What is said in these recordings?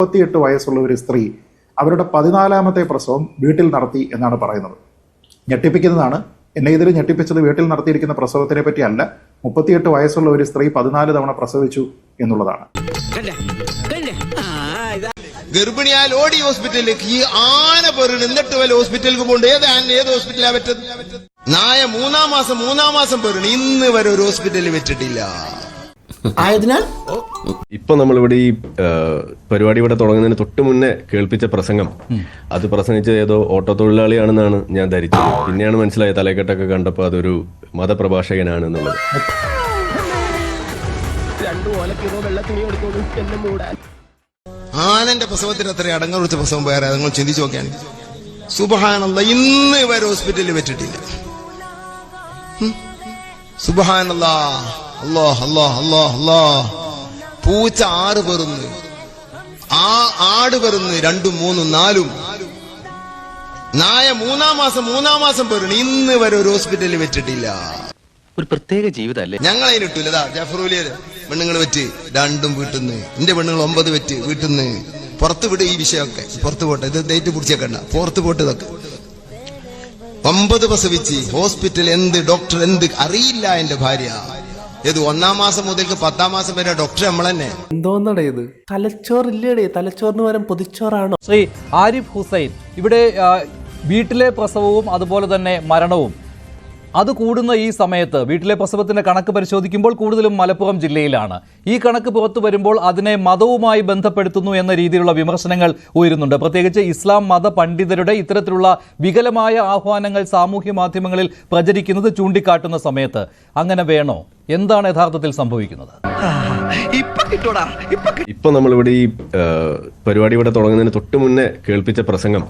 38 വയസ്സുള്ള ഒരു സ്ത്രീ അവരുടെ 14ാമത്തെ പ്രസവം വീട്ടിൽ നടത്തി എന്നാണ് പറയുന്നത്. ഞെട്ടിപ്പിക്കുന്നതാണ്. എന്നെ ഇതിൽ ഞെട്ടിപ്പിച്ചത് വീട്ടിൽ നടത്തിയിരിക്കുന്ന പ്രസവത്തിനെ പറ്റിയല്ല, 38 വയസ്സുള്ള ഒരു സ്ത്രീ 14 തവണ പ്രസവിച്ചു എന്നുള്ളതാണ്. ഗർഭിണിയാൽ ഓടി ഹോസ്പിറ്റലിലേക്ക് ഈ ആന പേരുണ്ട്. എന്നിട്ട് വല്ല ഹോസ്പിറ്റലിലേക്ക് പോകണ്ട. ഏത് ഹോസ്പിറ്റലാ പറ്റത്? നായ മൂന്നാം മാസം പേരുണ്ട്. ഇന്ന് വരെ ഒരു ഹോസ്പിറ്റലിൽ വെച്ചിട്ടില്ല. ആയതിനാൽ ഇപ്പൊ നമ്മളിവിടെ ഈ പരിപാടി ഇവിടെ തുടങ്ങുന്നതിന് തൊട്ട് മുന്നേ കേൾപ്പിച്ച പ്രസംഗം, അത് പ്രസംഗിച്ച ഏതോ ഓട്ടോ തൊഴിലാളിയാണെന്നാണ് ഞാൻ ധരിച്ചത്. പിന്നെയാണ് മനസ്സിലായത് തലക്കെട്ടൊക്കെ കണ്ടപ്പോൾ അതൊരു മതപ്രഭാഷകനാണ് എന്നുള്ളത്. ആനന്റെ പ്രസവത്തിന് അത്ര അടങ്ങ കുറിച്ച പ്രസവം വേറെ നിങ്ങൾ ചിന്തിച്ചു നോക്കിയാണ്. സുബ്ഹാനല്ലാഹ്, ഇന്ന് വരെ ഹോസ്പിറ്റലിൽ വെച്ചിട്ടില്ല. സുബ്ഹാനല്ലാഹ്, അല്ലാഹ് അല്ലാഹ് അല്ലാഹ് അല്ലാഹ്. പൂച്ച 6 പെറുന്ന്, ആട് പെറുന്ന് 2, 3, 4. നായ മൂന്നാം മാസം പേരുണ്ട്. ഇന്ന് വരെ ഒരു ഹോസ്പിറ്റലിൽ വെച്ചിട്ടില്ല. ഒരു പ്രത്യേക ജീവിതമല്ലേ ഞങ്ങളതിനിട്ടില്ലതാ. ജഫറുലിയര് പെണ്ണുങ്ങൾ വെച്ച് 2 വീട്ടിൽ നിന്ന്, എന്റെ പെണ്ണുങ്ങൾ 9 വെച്ച് വീട്ടിൽ നിന്ന്. പുറത്ത് വിട് ഈ വിഷയമൊക്കെ, പുറത്ത് പോട്ടെ, ഇത് ഡേറ്റ് പിടിച്ചേക്കണ്ട, പുറത്ത് പോട്ട് ഇതൊക്കെ. 9 പ്രസവിച്ച് ഹോസ്പിറ്റൽ എന്ത് ഡോക്ടർ എന്ത് അറിയില്ല. എന്റെ ഭാര്യ ഏത് 1ാം മാസം മുതൽക്ക് 10ാം മാസം വരെ ഡോക്ടർ നമ്മൾ തന്നെ. എന്തോന്നടേ ഇത്? തലച്ചോറില്ലേടേ? തലച്ചോറിന് പകരം പൊതിച്ചോറാണോ? ശ്രീ ആരിഫ് ഹുസൈൻ, ഇവിടെ വീട്ടിലെ പ്രസവവും അതുപോലെ തന്നെ മരണവും അത് കൂടുന്ന ഈ സമയത്ത് വീട്ടിലെ പ്രസവത്തിന്റെ കണക്ക് പരിശോധിക്കുമ്പോൾ കൂടുതലും മലപ്പുറം ജില്ലയിലാണ്. ഈ കണക്ക് പുറത്തു വരുമ്പോൾ അതിനെ മതവുമായി ബന്ധപ്പെടുത്തുന്നു എന്ന രീതിയിലുള്ള വിമർശനങ്ങൾ ഉയരുന്നുണ്ട്. പ്രത്യേകിച്ച് ഇസ്ലാം മത പണ്ഡിതരുടെ ഇത്തരത്തിലുള്ള വികലമായ ആഹ്വാനങ്ങൾ സാമൂഹ്യ മാധ്യമങ്ങളിൽ പ്രചരിക്കുന്നത് ചൂണ്ടിക്കാട്ടുന്ന സമയത്ത് അങ്ങനെ വേണോ? എന്താണ് യഥാർത്ഥത്തിൽ സംഭവിക്കുന്നത്? ഇപ്പൊ നമ്മളിവിടെ ഈ പരിപാടി ഇവിടെ തുടങ്ങുന്നതിന് തൊട്ട് മുന്നേ കേൾപ്പിച്ച പ്രസംഗം,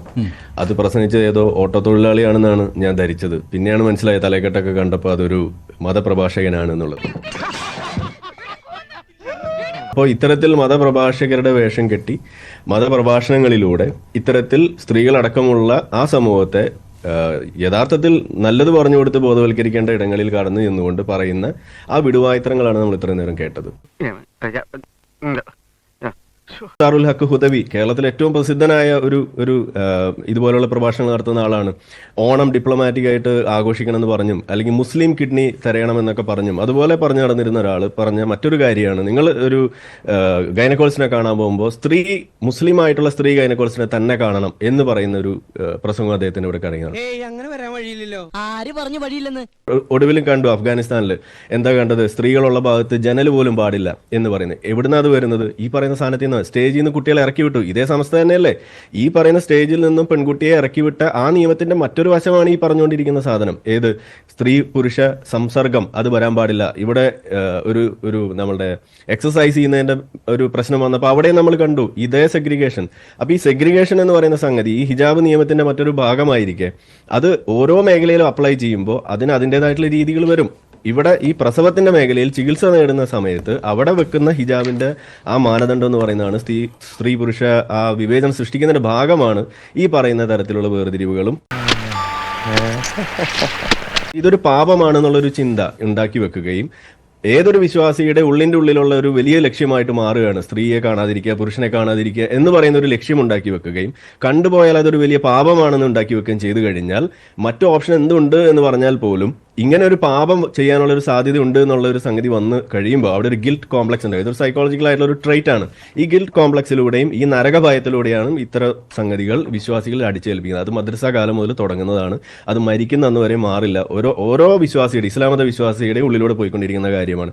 അത് പ്രസംഗിച്ച ഏതോ ഓട്ടോ തൊഴിലാളിയാണെന്നാണ് ഞാൻ ധരിച്ചത്. പിന്നെയാണ് മനസ്സിലായത് തലക്കെട്ടൊക്കെ കണ്ടപ്പോൾ അതൊരു മതപ്രഭാഷകനാണ് എന്നുള്ളത്. അപ്പോൾ ഇത്തരത്തിൽ മതപ്രഭാഷകരുടെ വേഷം കെട്ടി മതപ്രഭാഷണങ്ങളിലൂടെ ഇത്തരത്തിൽ സ്ത്രീകളടക്കമുള്ള ആ സമൂഹത്തെ യഥാർത്ഥത്തിൽ നല്ലത് പറഞ്ഞു കൊടുത്ത് ബോധവൽക്കരിക്കേണ്ട ഇടങ്ങളിൽ കടന്നു എന്നുകൊണ്ട് പറയുന്ന ആ വിടുവായുത്തരങ്ങളാണ് നമ്മൾ ഇത്രയും നേരം കേട്ടത്. സാറുൽ ഹക്ക് ഹുദവി കേരളത്തിൽ ഏറ്റവും പ്രസിദ്ധനായ ഒരു ഇതുപോലുള്ള പ്രഭാഷണങ്ങൾ നടത്തുന്ന ആളാണ്. ഓണം ഡിപ്ലോമാറ്റിക് ആയിട്ട് ആഘോഷിക്കണം എന്ന് പറഞ്ഞും അല്ലെങ്കിൽ മുസ്ലിം കിഡ്നി തരയണമെന്നൊക്കെ പറഞ്ഞും അതുപോലെ പറഞ്ഞു നടന്നിരുന്ന ഒരാൾ പറഞ്ഞ മറ്റൊരു കാര്യമാണ്, നിങ്ങൾ ഒരു ഗൈനക്കോളജിസ്റ്റിനെ കാണാൻ പോകുമ്പോൾ മുസ്ലിം ആയിട്ടുള്ള സ്ത്രീ ഗൈനക്കോളജിസ്റ്റിനെ തന്നെ കാണണം എന്ന് പറയുന്ന ഒരു പ്രസംഗം അദ്ദേഹത്തിന് ഇവിടെ കഴിഞ്ഞാണ്. ഒടുവിലും കണ്ടു അഫ്ഗാനിസ്ഥാനിൽ എന്താ കണ്ടത്, സ്ത്രീകളുള്ള ഭാഗത്ത് ജനൽ പോലും പാടില്ല എന്ന് പറയുന്നത്. എവിടുന്നാ അത് വരുന്നത്? ഈ പറയുന്ന സ്ഥാനത്ത് നിന്ന് സ്റ്റേജിൽ നിന്ന് കുട്ടികളെ ഇറക്കി വിട്ടു. ഇതേ സംസ്ഥ തന്നെയല്ലേ ഈ പറയുന്ന സ്റ്റേജിൽ നിന്നും പെൺകുട്ടിയെ ഇറക്കി വിട്ട ആ നിയമത്തിന്റെ മറ്റൊരു വശമാണ് ഈ പറഞ്ഞുകൊണ്ടിരിക്കുന്ന സാധനം. ഏത് സ്ത്രീ പുരുഷ സംസർഗം അത് വരാൻ പാടില്ല. ഇവിടെ ഒരു നമ്മളുടെ എക്സസൈസ് ചെയ്യുന്നതിന്റെ ഒരു പ്രശ്നം വന്നപ്പോൾ അവിടെ നമ്മൾ കണ്ടു ഇതേ സെഗ്രിഗേഷൻ. അപ്പൊ ഈ സെഗ്രിഗേഷൻ എന്ന് പറയുന്ന സംഗതി ഈ ഹിജാബ് നിയമത്തിന്റെ മറ്റൊരു ഭാഗമായിരിക്കെ അത് ഓരോ മേഖലയിലും അപ്ലൈ ചെയ്യുമ്പോൾ അതിന് അതിൻ്റെതായിട്ടുള്ള രീതികൾ വരും. ഇവിടെ ഈ പ്രസവത്തിന്റെ മേഖലയിൽ ചികിത്സ നേടുന്ന സമയത്ത് അവിടെ വെക്കുന്ന ഹിജാബിന്റെ ആ മാനദണ്ഡം എന്ന് പറയുന്നതാണ് സ്ത്രീ പുരുഷ ആ വിവേചനം സൃഷ്ടിക്കുന്നതിന്റെ ഭാഗമാണ് ഈ പറയുന്ന തരത്തിലുള്ള വേർതിരിവുകളും. ഇതൊരു പാപമാണെന്നുള്ളൊരു ചിന്ത ഉണ്ടാക്കി വെക്കുകയും ഏതൊരു വിശ്വാസിയുടെ ഉള്ളിന്റെ ഉള്ളിലുള്ള ഒരു വലിയ ലക്ഷ്യമായിട്ട് മാറുകയാണ് സ്ത്രീയെ കാണാതിരിക്കുക, പുരുഷനെ കാണാതിരിക്കുക എന്ന് പറയുന്ന ഒരു ലക്ഷ്യം ഉണ്ടാക്കി വെക്കുകയും കണ്ടുപോയാൽ അതൊരു വലിയ പാപമാണെന്ന് ഉണ്ടാക്കി വെക്കുകയും ചെയ്തു കഴിഞ്ഞാൽ മറ്റു ഓപ്ഷൻ എന്തുണ്ട് എന്ന് പറഞ്ഞാൽ പോലും ഇങ്ങനെ ഒരു പാപം ചെയ്യാനുള്ള ഒരു സാധ്യത ഉണ്ട് എന്നുള്ള ഒരു സംഗതി വന്ന് കഴിയുമ്പോൾ അവിടെ ഒരു ഗിൽറ്റ് കോംപ്ലക്സ് ഉണ്ട്. ഇതൊരു സൈക്കോളജിക്കൽ ആയിട്ടുള്ള ഒരു ട്രൈറ്റ് ആണ്. ഈ ഗിൽറ്റ് കോംപ്ലക്സിലൂടെയും ഈ നരകഭയത്തിലൂടെയാണ് ഇത്തരം സംഗതികൾ വിശ്വാസികൾ അടിച്ചേൽപ്പിക്കുന്നത്. അത് മദ്രസ കാലം മുതൽ തുടങ്ങുന്നതാണ്. അത് മരിക്കുന്ന അന്ന് വരെ മാറില്ല. ഓരോ വിശ്വാസിയുടെ ഇസ്ലാം മത വിശ്വാസിയുടെ ഉള്ളിലൂടെ പോയിക്കൊണ്ടിരിക്കുന്ന കാര്യമാണ്.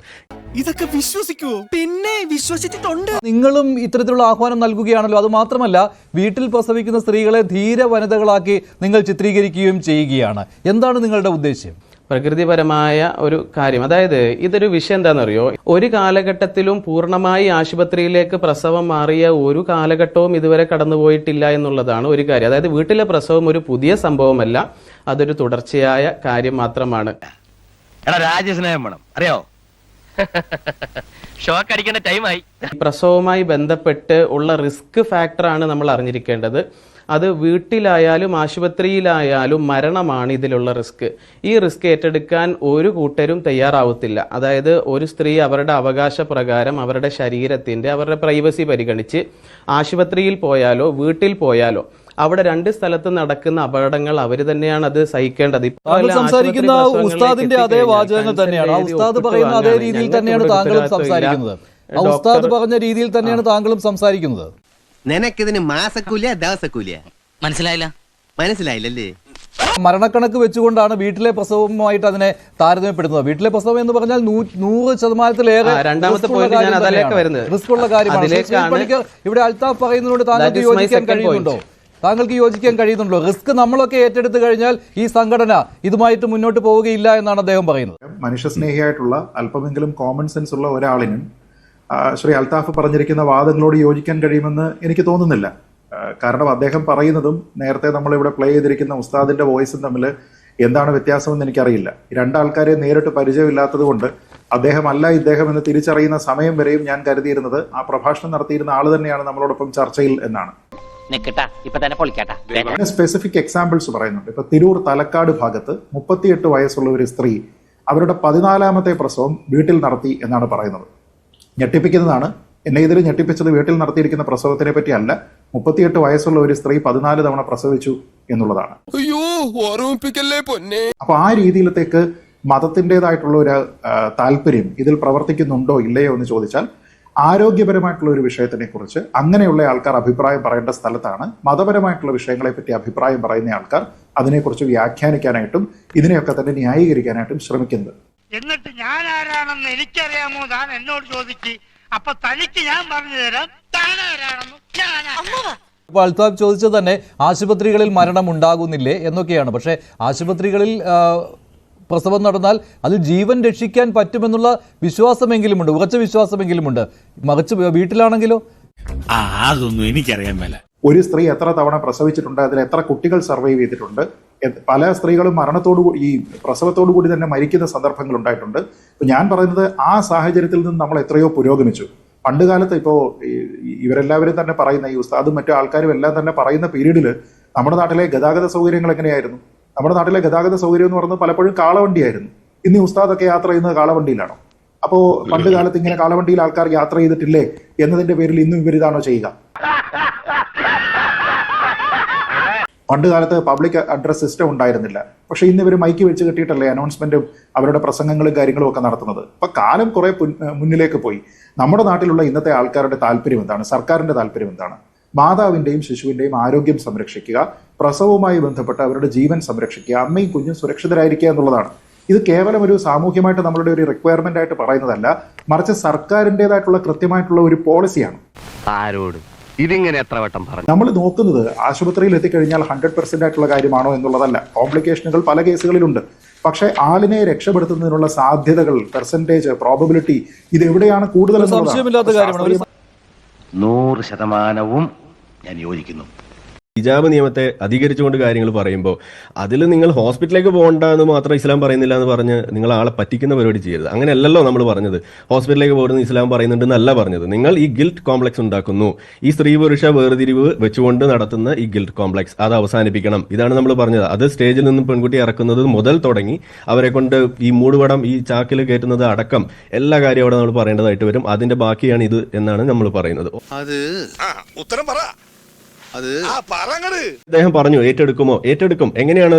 ഇതൊക്കെ വിശ്വസിക്കുവോ? പിന്നെ വിശ്വസിച്ചിട്ടുണ്ട്. നിങ്ങളും ഇത്തരത്തിലുള്ള ആഹ്വാനം നൽകുകയാണല്ലോ. അത് മാത്രമല്ല, വീട്ടിൽ പ്രസവിക്കുന്ന സ്ത്രീകളെ ധീര വനിതകളാക്കി നിങ്ങൾ ചിത്രീകരിക്കുകയും ചെയ്യുകയാണ്. എന്താണ് നിങ്ങളുടെ ഉദ്ദേശ്യം? പ്രകൃതിപരമായ ഒരു കാര്യം, അതായത് ഇതൊരു വിഷയം എന്താണെന്നറിയോ, ഒരു കാലഘട്ടത്തിലും പൂർണ്ണമായി ആശുപത്രിയിലേക്ക് പ്രസവം മാറിയ ഒരു കാലഘട്ടവും ഇതുവരെ കടന്നുപോയിട്ടില്ല എന്നുള്ളതാണ് ഒരു കാര്യം. അതായത് വീട്ടിലെ പ്രസവം ഒരു പുതിയ സംഭവമല്ല, അതൊരു തുടർച്ചയായ കാര്യം മാത്രമാണ്. രാജ്യസ്നേഹം വേണം, അറിയോ? ഷോക്ക് അടിക്കേണ്ട ടൈമായി. പ്രസവവുമായി ബന്ധപ്പെട്ട് ഉള്ള റിസ്ക് ഫാക്ടറാണ് നമ്മൾ അറിഞ്ഞിരിക്കേണ്ടത്. അത് വീട്ടിലായാലും ആശുപത്രിയിലായാലും മരണമാണ് ഇതിലുള്ള റിസ്ക്. ഈ റിസ്ക് ഏറ്റെടുക്കാൻ ഒരു കൂട്ടരും തയ്യാറാവത്തില്ല. അതായത് ഒരു സ്ത്രീ അവരുടെ അവകാശ പ്രകാരം അവരുടെ ശരീരത്തിൻ്റെ അവരുടെ പ്രൈവസി പരിഗണിച്ച് ആശുപത്രിയിൽ പോയാലോ വീട്ടിൽ പോയാലോ അവിടെ രണ്ട് സ്ഥലത്ത് നടക്കുന്ന അപകടങ്ങൾ അവർ തന്നെയാണ് അത് സഹിക്കേണ്ടത്. സംസാരിക്കുന്ന ഉസ്താദിന്റെ അതേ വാചകങ്ങൾ തന്നെയാണ്. ആ ഉസ്താദ് പറയുന്ന അതേ രീതിയിൽ തന്നെയാണ് താങ്കളും സംസാരിക്കുന്നത്. ആ ഉസ്താദ് പറഞ്ഞ രീതിയിൽ തന്നെയാണ് താങ്കളും സംസാരിക്കുന്നത്. നിനക്കിതിന് മാസക്കൂലിയ ദിവസക്കൂലിയ മനസ്സിലായില്ലല്ലേ? മരണക്കണക്ക് വെച്ചുകൊണ്ടാണ് വീട്ടിലെ പ്രസവവുമായിട്ട് അതിനെ താരതമ്യപ്പെടുന്നത്. വീട്ടിലെ പ്രസവം എന്ന് പറഞ്ഞാൽ 100%-ലേറെ രണ്ടാമത്തെ പോയിന്റ് ഞാൻ അതിലേക്ക് വരുന്നത്. റിസ്ക് ഉള്ള കാര്യമാണ്. ഇവിടെ അൽത്താഫ് പറയുന്നതിനോട് താങ്കൾക്ക് യോജിക്കാൻ കഴിയുന്നുണ്ടോ? റിസ്ക് നമ്മളൊക്കെ ഏറ്റെടുത്തു കഴിഞ്ഞാൽ ഈ സംഘടന ഇതുമായിട്ട് മുന്നോട്ട് പോവുകയില്ല എന്നാണ് അദ്ദേഹം പറയുന്നത്. മനുഷ്യസ്നേഹിയായിട്ടുള്ള അല്പമെങ്കിലും കോമൺ സെൻസ് ഉള്ള ഒരാളിനും ശ്രീ അൽത്താഫ് പറഞ്ഞിരിക്കുന്ന വാദങ്ങളോട് യോജിക്കാൻ കഴിയുമെന്ന് എനിക്ക് തോന്നുന്നില്ല. കാരണം അദ്ദേഹം പറയുന്നതും നേരത്തെ നമ്മളിവിടെ പ്ലേ ചെയ്തിരിക്കുന്ന ഉസ്താദിന്റെ വോയിസും തമ്മിൽ എന്താണ് വ്യത്യാസമെന്ന് എനിക്കറിയില്ല. രണ്ടാൾക്കാരെ നേരിട്ട് പരിചയമില്ലാത്തത് കൊണ്ട് അദ്ദേഹം അല്ല ഇദ്ദേഹം എന്ന് തിരിച്ചറിയുന്ന സമയം വരെയും ഞാൻ കരുതിയിരുന്നത് ആ പ്രഭാഷണം നടത്തിയിരുന്ന ആൾ തന്നെയാണ് നമ്മളോടൊപ്പം ചർച്ചയിൽ എന്നാണ്. സ്പെസിഫിക് എക്സാമ്പിൾസ് പറയുന്നുണ്ട്. ഇപ്പൊ തിരൂർ തലക്കാട് ഭാഗത്ത് 38 വയസ്സുള്ള ഒരു സ്ത്രീ അവരുടെ 14ാമത്തെ പ്രസവം വീട്ടിൽ നടത്തി എന്നാണ് പറയുന്നത്. ഞെട്ടിപ്പിക്കുന്നതാണ്. എന്നെ ഇതിൽ ഞെട്ടിപ്പിച്ചത് വീട്ടിൽ നടത്തിയിരിക്കുന്ന പ്രസവത്തിനെ പറ്റി അല്ല, 38 വയസ്സുള്ള ഒരു സ്ത്രീ 14 തവണ പ്രസവിച്ചു എന്നുള്ളതാണ്. അപ്പൊ ആ രീതിയിലത്തേക്ക് മതത്തിൻ്റെതായിട്ടുള്ള ഒരു താല്പര്യം ഇതിൽ പ്രവർത്തിക്കുന്നുണ്ടോ ഇല്ലയോ എന്ന് ചോദിച്ചാൽ ആരോഗ്യപരമായിട്ടുള്ള ഒരു വിഷയത്തിനെ കുറിച്ച് അങ്ങനെയുള്ള ആൾക്കാർ അഭിപ്രായം പറയേണ്ട സ്ഥലത്താണ് മതപരമായിട്ടുള്ള വിഷയങ്ങളെ പറ്റി അഭിപ്രായം പറയുന്ന ആൾക്കാർ അതിനെക്കുറിച്ച് വ്യാഖ്യാനിക്കാനായിട്ടും ഇതിനെയൊക്കെ തന്നെ ന്യായീകരിക്കാനായിട്ടും ശ്രമിക്കുന്നത്. എന്നിട്ട് ഞാൻ ആരാണെന്ന് എനിക്കറിയാമോ താൻ എന്നോട് ചോദിക്ക്. അപ്പൊ തനിക്ക് ഞാൻ പറഞ്ഞു തരാം താൻ ആരാണെന്ന്. ഇപ്പോൾ അൽത്താഫ് ചോദിച്ചത് തന്നെ ആശുപത്രികളിൽ മരണം ഉണ്ടാകുന്നില്ലേ എന്നൊക്കെയാണ്. പക്ഷേ ആശുപത്രികളിൽ പ്രസവം നടന്നാൽ അതിൽ ജീവൻ രക്ഷിക്കാൻ പറ്റുമെന്നുള്ള വിശ്വാസമെങ്കിലുമുണ്ട്, ഉറച്ച വിശ്വാസമെങ്കിലുമുണ്ട്. മറിച്ച് വീട്ടിലാണെങ്കിലോ അതൊന്നും എനിക്കറിയാൻ മേല. ഒരു സ്ത്രീ എത്ര തവണ പ്രസവിച്ചിട്ടുണ്ട്, അതിൽ എത്ര കുട്ടികൾ സർവൈവ് ചെയ്തിട്ടുണ്ട്, പല സ്ത്രീകളും മരണത്തോടുകൂടി ഈ പ്രസവത്തോടു കൂടി തന്നെ മരിക്കുന്ന സന്ദർഭങ്ങൾ ഉണ്ടായിട്ടുണ്ട്. ഞാൻ പറയുന്നത് ആ സാഹചര്യത്തിൽ നിന്ന് നമ്മൾ എത്രയോ പുരോഗമിച്ചു. പണ്ട് കാലത്ത് ഇപ്പോൾ ഇവരെല്ലാവരും തന്നെ പറയുന്ന ഈ ഉസ്താദും മറ്റു ആൾക്കാരും എല്ലാം തന്നെ പറയുന്ന പീരീഡിൽ നമ്മുടെ നാട്ടിലെ ഗതാഗത സൗകര്യങ്ങൾ എങ്ങനെയായിരുന്നു? നമ്മുടെ നാട്ടിലെ ഗതാഗത സൗകര്യം എന്ന് പറയുന്നത് പലപ്പോഴും കാളവണ്ടിയായിരുന്നു. ഇന്ന് ഉസ്താദൊക്കെ യാത്ര ചെയ്യുന്നത് കാളവണ്ടിയിലാണോ? അപ്പോൾ പണ്ട് കാലത്ത് ഇങ്ങനെ കാളവണ്ടിയിൽ ആൾക്കാർ യാത്ര ചെയ്തിട്ടില്ലേ എന്നതിന്റെ പേരിൽ ഇന്നും ഇവരിതാണോ ചെയ്യുക? പണ്ട് കാലത്ത് പബ്ലിക് അഡ്രസ് സിസ്റ്റം ഉണ്ടായിരുന്നില്ല. പക്ഷെ ഇന്ന് ഇവർ മൈക്ക് വെച്ച് കെട്ടിയിട്ടല്ലേ അനൗൺസ്മെന്റും അവരുടെ പ്രസംഗങ്ങളും കാര്യങ്ങളും ഒക്കെ നടത്തുന്നത്. അപ്പൊ കാലം കുറെ മുന്നിലേക്ക് പോയി. നമ്മുടെ നാട്ടിലുള്ള ഇന്നത്തെ ആൾക്കാരുടെ താല്പര്യം എന്താണ്? സർക്കാരിന്റെ താല്പര്യം എന്താണ്? മാതാവിന്റെയും ശിശുവിന്റെയും ആരോഗ്യം സംരക്ഷിക്കുക, പ്രസവവുമായി ബന്ധപ്പെട്ട് അവരുടെ ജീവൻ സംരക്ഷിക്കുക, അമ്മയും കുഞ്ഞും സുരക്ഷിതരായിരിക്കുക എന്നുള്ളതാണ്. ഇത് കേവലം ഒരു സാമൂഹ്യമായിട്ട് നമ്മളുടെ ഒരു റിക്വയർമെന്റ് ആയിട്ട് പറയുന്നതല്ല, മറിച്ച് സർക്കാരിൻ്റെതായിട്ടുള്ള കൃത്യമായിട്ടുള്ള ഒരു പോളിസിയാണ്. ആരോട് ഇതിങ്ങനെ എത്ര വട്ടം പറഞ്ഞു? നമ്മൾ നോക്കുന്നത് ആശുപത്രിയിൽ എത്തിക്കഴിഞ്ഞാൽ 100% ആയിട്ടുള്ള കാര്യമാണോ എന്നുള്ളതല്ല. കോംപ്ലിക്കേഷനുകൾ പല കേസുകളിലുണ്ട്. പക്ഷേ ആളിനെ രക്ഷപ്പെടുത്തുന്നതിനുള്ള സാധ്യതകൾ, പെർസെന്റേജ്, പ്രോബബിലിറ്റി ഇത് എവിടെയാണ് കൂടുതൽ? സംശയമില്ലാത്ത കാര്യമാണ്. 100% ഞാൻ യോജിക്കുന്നു. ഹിജാബ് നിയമത്തെ അധികരിച്ചുകൊണ്ട് കാര്യങ്ങൾ പറയുമ്പോൾ അതിൽ നിങ്ങൾ ഹോസ്പിറ്റലിലേക്ക് പോകണ്ട എന്ന് മാത്രം ഇസ്ലാം പറയുന്നില്ല എന്ന് പറഞ്ഞ് നിങ്ങൾ ആളെ പറ്റിക്കുന്ന പരിപാടി ചെയ്യരുത്. അങ്ങനെയല്ലല്ലോ നമ്മൾ പറഞ്ഞത്. ഹോസ്പിറ്റലിലേക്ക് പോകുന്നത് ഇസ്ലാം പറയുന്നുണ്ടെന്നല്ല പറഞ്ഞത്. നിങ്ങൾ ഈ ഗിൽറ്റ് കോംപ്ലക്സ് ഉണ്ടാക്കുന്നു. ഈ സ്ത്രീ പുരുഷ വേർതിരിവ് വെച്ചുകൊണ്ട് നടത്തുന്ന ഈ ഗിൽറ്റ് കോംപ്ലക്സ് അത് അവസാനിപ്പിക്കണം. ഇതാണ് നമ്മൾ പറഞ്ഞത്. അത് സ്റ്റേജിൽ നിന്നും പെൺകുട്ടി ഇറക്കുന്നത് മുതൽ തുടങ്ങി അവരെ കൊണ്ട് ഈ മൂടുപടം ഈ ചാക്കിൽ കയറ്റുന്നത് അടക്കം എല്ലാ കാര്യവും അവിടെ നമ്മൾ പറയേണ്ടതായിട്ട് വരും. അതിന്റെ ബാക്കിയാണ് ഇത് എന്നാണ് നമ്മൾ പറയുന്നത്. ഉത്തരം പറ. അദ്ദേഹം പറഞ്ഞു ഏറ്റെടുക്കും. എങ്ങനെയാണ്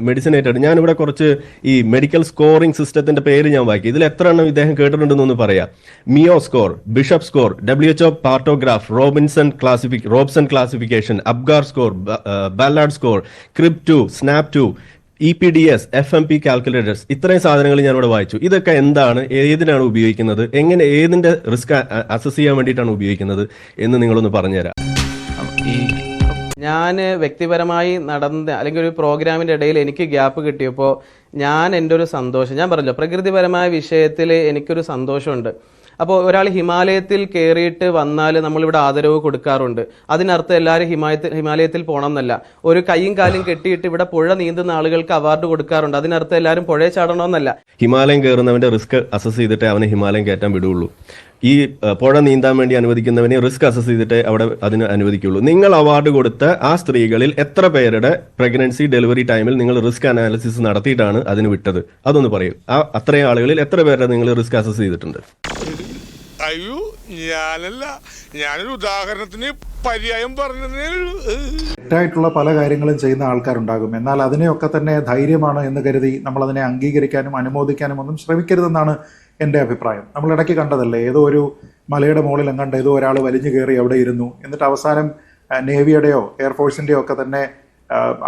മെഡിസിൻ ഏറ്റെടുക്കും? ഞാനിവിടെ കുറച്ച് ഈ മെഡിക്കൽ സ്കോറിംഗ് സിസ്റ്റത്തിന്റെ പേര് ഞാൻ വായിക്കും. ഇതിൽ എത്ര എണ്ണം ഇദ്ദേഹം കേട്ടിട്ടുണ്ടെന്നൊന്ന് പറയാം. മിയോ score, bishop score, WHO partograph, Robson classification, Apgar score, Ballard score, crib 2, snap 2, EPDS, FMP calculators, ഇത്രയും സാധനങ്ങൾ ഞാൻ ഇവിടെ വായിച്ചു. ഇതൊക്കെ എന്താണ്, ഏതിനാണ് ഉപയോഗിക്കുന്നത്, എങ്ങനെ ഏതിന്റെ റിസ്ക് അസസ് ചെയ്യാൻ വേണ്ടിയിട്ടാണ് ഉപയോഗിക്കുന്നത് എന്ന് നിങ്ങളൊന്ന് പറഞ്ഞുതരാം. ഞാൻ വ്യക്തിപരമായി നടന്ന അല്ലെങ്കിൽ ഒരു പ്രോഗ്രാമിൻ്റെ ഇടയിൽ എനിക്ക് ഗ്യാപ്പ് കിട്ടിയപ്പോൾ ഞാൻ എൻ്റെ ഒരു സന്തോഷം, ഞാൻ പറഞ്ഞല്ലോ പ്രകൃതിപരമായ വിഷയത്തിൽ എനിക്കൊരു സന്തോഷമുണ്ട്. അപ്പോൾ ഒരാൾ ഹിമാലയത്തിൽ കയറിയിട്ട് വന്നാൽ നമ്മളിവിടെ ആദരവ് കൊടുക്കാറുണ്ട്. അതിനർത്ഥം എല്ലാവരും ഹിമാലയത്തിൽ പോകണം എന്നല്ല. ഒരു കൈയും കാലും കെട്ടിയിട്ട് ഇവിടെ പുഴ നീന്തുന്ന ആളുകൾക്ക് അവാർഡ് കൊടുക്കാറുണ്ട്. അതിനർത്ഥം എല്ലാവരും പുഴയെ ചാടണമെന്നല്ല. ഹിമാലയം കയറുന്നവന്റെ റിസ്ക് അസസ് ചെയ്തിട്ടേ അവനെ ഹിമാലയം കയറ്റാൻ വിടുള്ളൂ. ഈ പുഴ നീന്താൻ വേണ്ടി അനുവദിക്കുന്നവനെ റിസ്ക് അസസ് ചെയ്തിട്ട് അവിടെ അതിന് അനുവദിക്കുള്ളൂ. നിങ്ങൾ അവാർഡ് കൊടുത്ത ആ സ്ത്രീകളിൽ എത്ര പേരുടെ പ്രഗ്നൻസി ഡെലിവറി ടൈമിൽ നിങ്ങൾ റിസ്ക് അനാലിസിസ് നടത്തിയിട്ടാണ് അതിന് വിട്ടത്? അതൊന്ന് പറയൂ. അത്രയും ആളുകളിൽ എത്ര പേരുടെ നിങ്ങൾ റിസ്ക് അസസ് ചെയ്തിട്ടുണ്ട്? അയ്യോ, ഞാനൊരു ഉദാഹരണത്തിന് പര്യായം പറഞ്ഞതേ ഉള്ളൂ. തെറ്റായിട്ടുള്ള പല കാര്യങ്ങളും ചെയ്യുന്ന ആൾക്കാരുണ്ടാകും. എന്നാൽ അതിനെയൊക്കെ തന്നെ ധൈര്യമാണ് എന്ന് കരുതി നമ്മളതിനെ അംഗീകരിക്കാനും അനുമോദിക്കാനും ഒന്നും ശ്രമിക്കരുതെന്നാണ് എൻ്റെ അഭിപ്രായം. നമ്മൾ ഇടയ്ക്ക് കണ്ടതല്ലേ, ഏതോ ഒരു മലയുടെ മുകളിൽ എങ്ങാണ്ട് ഏതോ ഒരാൾ വലിഞ്ഞു കയറി അവിടെ ഇരുന്നു. എന്നിട്ട് അവസാനം നേവിയുടെയോ എയർഫോഴ്സിൻ്റെയോ ഒക്കെ തന്നെ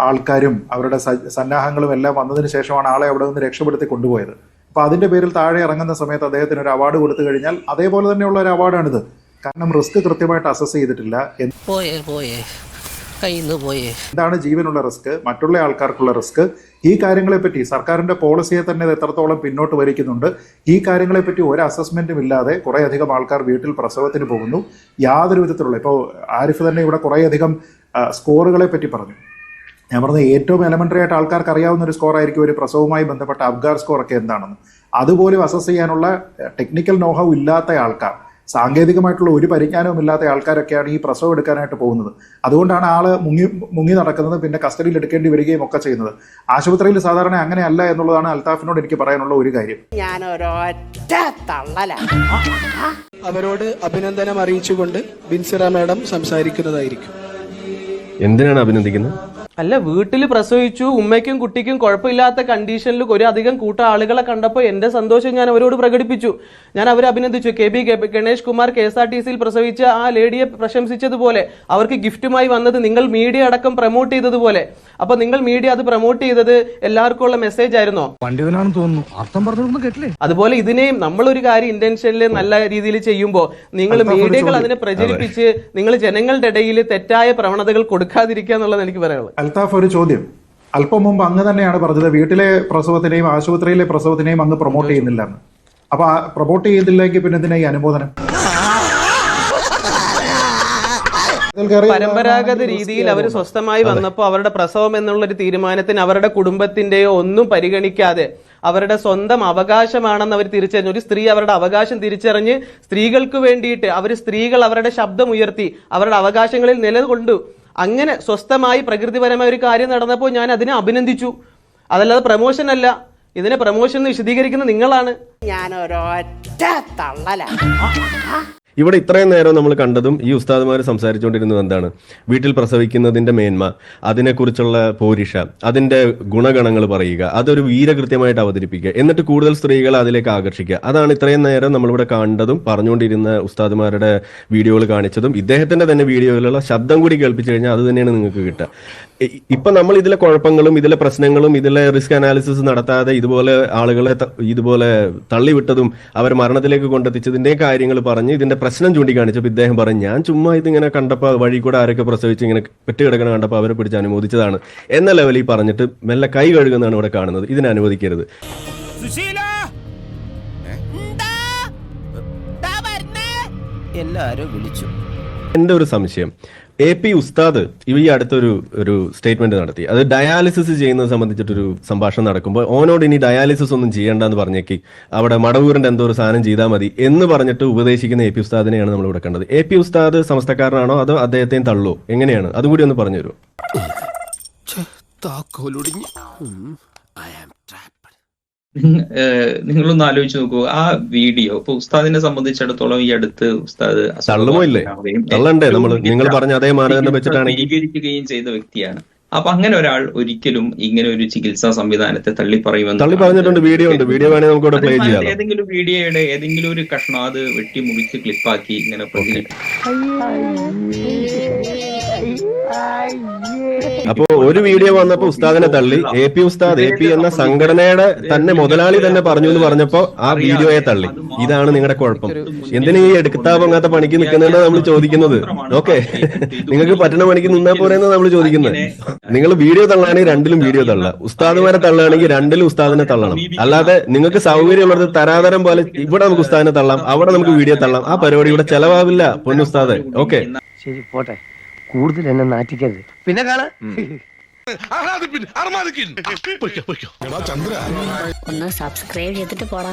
ആൾക്കാരും അവരുടെ സന്നാഹങ്ങളും എല്ലാം വന്നതിന് ശേഷമാണ് ആളെ അവിടെ നിന്ന് രക്ഷപ്പെടുത്തി കൊണ്ടുപോയത്. അപ്പോൾ അതിൻ്റെ പേരിൽ താഴെ ഇറങ്ങുന്ന സമയത്ത് അദ്ദേഹത്തിന് ഒരു അവാർഡ് കൊടുത്തു കഴിഞ്ഞാൽ അതേപോലെ തന്നെയുള്ള ഒരു അവാർഡാണിത്. കാരണം റിസ്ക് കൃത്യമായിട്ട് അസസ് ചെയ്തിട്ടില്ല. എന്താണ് ജീവനുള്ള റിസ്ക്, മറ്റുള്ള ആൾക്കാർക്കുള്ള റിസ്ക്, ഈ കാര്യങ്ങളെപ്പറ്റി സർക്കാരിൻ്റെ പോളിസിയെ തന്നെ ഇത് എത്രത്തോളം പിന്നോട്ട് വലിക്കുന്നുണ്ട്. ഈ കാര്യങ്ങളെപ്പറ്റി ഒരു അസസ്മെൻറ്റും ഇല്ലാതെ കുറേയധികം ആൾക്കാർ വീട്ടിൽ പ്രസവത്തിന് പോകുന്നു. യാതൊരു വിധത്തിലുള്ള, ഇപ്പോൾ ആരിഫ് തന്നെ ഇവിടെ കുറേയധികം സ്കോറുകളെ പറ്റി പറഞ്ഞു. ഞാൻ പറഞ്ഞത് ഏറ്റവും എലമെൻ്ററി ആയിട്ട് ആൾക്കാർക്ക് അറിയാവുന്ന ഒരു സ്കോർ ആയിരിക്കും ഒരു പ്രസവവുമായി ബന്ധപ്പെട്ട അബ്ഗാർ സ്കോറൊക്കെ എന്താണെന്ന്. അതുപോലും അസസ് ചെയ്യാനുള്ള ടെക്നിക്കൽ നോഹൗ ഇല്ലാത്ത ആൾക്കാർ, സാങ്കേതികമായിട്ടുള്ള ഒരു പരിജ്ഞാനവും ഇല്ലാത്ത ആൾക്കാരൊക്കെയാണ് ഈ പ്രസവം എടുക്കാനായിട്ട് പോകുന്നത്. അതുകൊണ്ടാണ് ആള് മുങ്ങി നടക്കുന്നത്, പിന്നെ കസ്റ്റഡിയിൽ എടുക്കേണ്ടി വരികയും ഒക്കെ ചെയ്യുന്നത്. ആശുപത്രിയിൽ സാധാരണ അങ്ങനെയല്ല എന്നുള്ളതാണ് അൽത്താഫിനോട് എനിക്ക് പറയാനുള്ള ഒരു കാര്യം. അവരോട് അഭിനന്ദനം അറിയിച്ചുകൊണ്ട് ബിൻസിറ മാഡം സംസാരിക്കുന്നതായിരിക്കും. എന്തിനാണ് അഭിനന്ദിക്കുന്നത്? അല്ല, വീട്ടിൽ പ്രസവിച്ചു, ഉമ്മയ്ക്കും കുട്ടിക്കും കുഴപ്പമില്ലാത്ത കണ്ടീഷനിൽ ഒരു അധികം കൂട്ടം ആളുകളെ കണ്ടപ്പോൾ എന്റെ സന്തോഷം ഞാൻ അവരോട് പ്രകടിപ്പിച്ചു. ഞാൻ അവരെ അഭിനന്ദിച്ചു. ഗണേഷ് കുമാർ KSRTCയിൽ പ്രസവിച്ച ആ ലേഡിയെ പ്രശംസിച്ചതുപോലെ അവർക്ക് ഗിഫ്റ്റുമായി വന്നത് നിങ്ങൾ മീഡിയ അടക്കം പ്രൊമോട്ട് ചെയ്തതുപോലെ. അപ്പൊ നിങ്ങൾ മീഡിയ അത് പ്രൊമോട്ട് ചെയ്തത് എല്ലാവർക്കും ഉള്ള മെസ്സേജ് ആയിരുന്നോ? തോന്നുന്നു, അർത്ഥം പറഞ്ഞു കേട്ടില്ലേ? അതുപോലെ ഇതിനെയും നമ്മളൊരു കാര്യം ഇന്റൻഷനിൽ നല്ല രീതിയിൽ ചെയ്യുമ്പോൾ നിങ്ങൾ മീഡിയകൾ അതിനെ പ്രചരിപ്പിച്ച് നിങ്ങൾ ജനങ്ങളുടെ ഇടയിൽ തെറ്റായ പ്രവണതകൾ കൊടുക്കാതിരിക്കുക എന്നുള്ളത് എനിക്ക് പറയാനുള്ളത്. അൽത്താഫ്, ഒരു ചോദ്യം. അല്പം മുമ്പ് അങ്ങ് തന്നെയാണ് പറഞ്ഞത് വീട്ടിലെ പ്രസവത്തിനെയും ആശുപത്രിയിലെ പ്രസവത്തിനെയും അങ്ങ് പ്രൊമോട്ട് ചെയ്യുന്നില്ല എന്ന്. അപ്പൊ പ്രൊമോട്ട് ചെയ്തില്ലെങ്കിൽ പിന്നെ എന്തിനാ ഈ അനുമോദനം? പരമ്പരാഗത രീതിയിൽ അവർ സ്വസ്ഥമായി വന്നപ്പോൾ അവരുടെ പ്രസവം എന്നുള്ള ഒരു തീരുമാനത്തിന് അവരുടെ കുടുംബത്തിന്റെയോ ഒന്നും പരിഗണിക്കാതെ അവരുടെ സ്വന്തം അവകാശമാണെന്ന് അവർ തിരിച്ചറിഞ്ഞു. ഒരു സ്ത്രീ അവരുടെ അവകാശം തിരിച്ചറിഞ്ഞ് സ്ത്രീകൾക്ക് വേണ്ടിയിട്ട് സ്ത്രീകൾ അവരുടെ ശബ്ദം ഉയർത്തി അവരുടെ അവകാശങ്ങളിൽ നിലകൊണ്ടു. അങ്ങനെ സ്വസ്ഥമായി പ്രകൃതിപരമായ ഒരു കാര്യം നടന്നപ്പോൾ ഞാൻ അതിനെ അഭിനന്ദിച്ചു. അതല്ലാതെ പ്രമോഷൻ അല്ല. ഇതിനെ പ്രമോഷൻ എന്ന് വിശദീകരിക്കുന്ന നിങ്ങളാണ്. ഇവിടെ ഇത്രയും നേരം നമ്മൾ കണ്ടതും ഈ ഉസ്താദുമാർ സംസാരിച്ചുകൊണ്ടിരുന്നത് എന്താണ്? വീട്ടിൽ പ്രസവിക്കുന്നതിന്റെ മേന്മ, അതിനെക്കുറിച്ചുള്ള പോരിഷ, അതിന്റെ ഗുണഗണങ്ങൾ പറയുക, അതൊരു വീരകൃത്യമായിട്ട് അവതരിപ്പിക്കുക, എന്നിട്ട് കൂടുതൽ സ്ത്രീകളെ അതിലേക്ക് ആകർഷിക്കുക. അതാണ് ഇത്രയും നേരം നമ്മളിവിടെ കണ്ടതും പറഞ്ഞുകൊണ്ടിരുന്ന ഉസ്താദുമാരുടെ വീഡിയോകൾ കാണിച്ചതും. ഇദ്ദേഹത്തിന്റെ തന്നെ വീഡിയോയിലുള്ള ശബ്ദം കൂടി കേൾപ്പിച്ചു കഴിഞ്ഞാൽ അത് തന്നെയാണ് നിങ്ങൾക്ക് കിട്ടുക. ഇപ്പൊ നമ്മൾ ഇതിലെ കുഴപ്പങ്ങളും ഇതിലെ പ്രശ്നങ്ങളും ഇതിലെ റിസ്ക് അനാലിസിസ് നടത്താതെ ഇതുപോലെ ആളുകളെ ഇതുപോലെ തള്ളിവിട്ടതും അവർ മരണത്തിലേക്ക് കൊണ്ടെത്തിച്ചതിന്റെ കാര്യങ്ങൾ പറഞ്ഞ് ഇതിന്റെ പ്രശ്നം ചൂണ്ടിക്കാണിച്ചപ്പോൾ ഇദ്ദേഹം പറഞ്ഞു, ഞാൻ ചുമ്മാ ഇതിങ്ങനെ കണ്ടപ്പോൾ വഴി കൂടെ ആരൊക്കെ പ്രസവിച്ച് ഇങ്ങനെ പെട്ടുകിടക്കണ കണ്ടപ്പോൾ അവരെ പിടിച്ച് അനുമോദിച്ചതാണ് എന്ന ലെവലിൽ പറഞ്ഞിട്ട് മെല്ലെ കൈ കഴുകുന്നതാണ് ഇവിടെ കാണുന്നത്. ഇതിനെ അനുവദിക്കരുത്. എല്ലാരും വിളിച്ചു. എന്റെ ഒരു സംശയം, AP ഉസ്താദ് ഈ അടുത്തൊരു സ്റ്റേറ്റ്മെന്റ് നടത്തി. അത് ഡയാലിസിസ് ചെയ്യുന്നത് സംബന്ധിച്ചിട്ടൊരു സംഭാഷണം നടക്കുമ്പോൾ ഓനോട് ഇനി ഡയാലിസിസ് ഒന്നും ചെയ്യേണ്ടെന്ന് പറഞ്ഞേക്ക്, അവിടെ മടവൂരിന്റെ എന്തോ ഒരു സാധനം ചെയ്താൽ മതി എന്ന് പറഞ്ഞിട്ട് ഉപദേശിക്കുന്ന AP ഉസ്താദിനെയാണ് നമ്മൾ ഇവിടെ കണ്ടത്. AP ഉസ്താദ് സമസ്തക്കാരനാണോ അതോ അദ്ദേഹത്തെയും തള്ളോ? എങ്ങനെയാണ്? അതുകൂടി ഒന്ന് പറഞ്ഞു തരുമോ? നിങ്ങളൊന്ന് ആലോചിച്ച് നോക്കൂ, ആ വീഡിയോ ഇപ്പൊ ഉസ്താദിനെ സംബന്ധിച്ചിടത്തോളം ഈ അടുത്ത് ഉസ്താദ് സ്വീകരിക്കുകയും ചെയ്ത വ്യക്തിയാണ്. അപ്പൊ അങ്ങനെ ഒരാൾ ഒരിക്കലും ഇങ്ങനെ ഒരു ചികിത്സാ സംവിധാനത്തെ തള്ളി പറയുമെന്ന് ഏതെങ്കിലും വീഡിയോയുടെ ഏതെങ്കിലും ഒരു കഷ്ണം അത് വെട്ടിമുറിച്ച് ക്ലിപ്പാക്കി ഇങ്ങനെ പ്രചരിപ്പിക്കും. അപ്പോ ഒരു വീഡിയോ വന്നപ്പോ ഉസ്താദിനെ തള്ളി, AP ഉസ്താദ് AP എന്ന സംഘടനയുടെ തന്നെ മുതലാളി തന്നെ പറഞ്ഞു എന്ന് പറഞ്ഞപ്പോ ആ വീഡിയോയെ തള്ളി. ഇതാണ് നിങ്ങളുടെ കുഴപ്പം. എന്തിനാ ഈ എടുത്താ പൊങ്ങാത്ത പണിക്ക് നിൽക്കുന്നതാണ് നമ്മൾ ചോദിക്കുന്നത്. ഓക്കെ, നിങ്ങൾക്ക് പറ്റുന്ന പണിക്ക് നിന്നാ പോരെന്ന് നമ്മൾ ചോദിക്കുന്നത്. നിങ്ങൾ വീഡിയോ തള്ളാണെങ്കിൽ രണ്ടിലും വീഡിയോ തള്ളാം, ഉസ്താദുമാരെ തള്ളാണെങ്കിൽ രണ്ടിലും ഉസ്താദിനെ തള്ളണം. അല്ലാതെ നിങ്ങൾക്ക് സൗകര്യമുള്ളത് തരാതരം പോലെ ഇവിടെ നമുക്ക് ഉസ്താദിനെ തള്ളാം, അവിടെ നമുക്ക് വീഡിയോ തള്ളാം. ആ പരിപാടി ഇവിടെ ചെലവാവില്ല പൊന്നുസ്താദ്. ഓക്കെ, ശരി, പോട്ടെ, കൂടുതൽ എന്നെ നാറ്റിക്കരുത്. പിന്നെ കാണാ ഒന്ന് സബ്സ്ക്രൈബ് ചെയ്തിട്ട് പോടാ.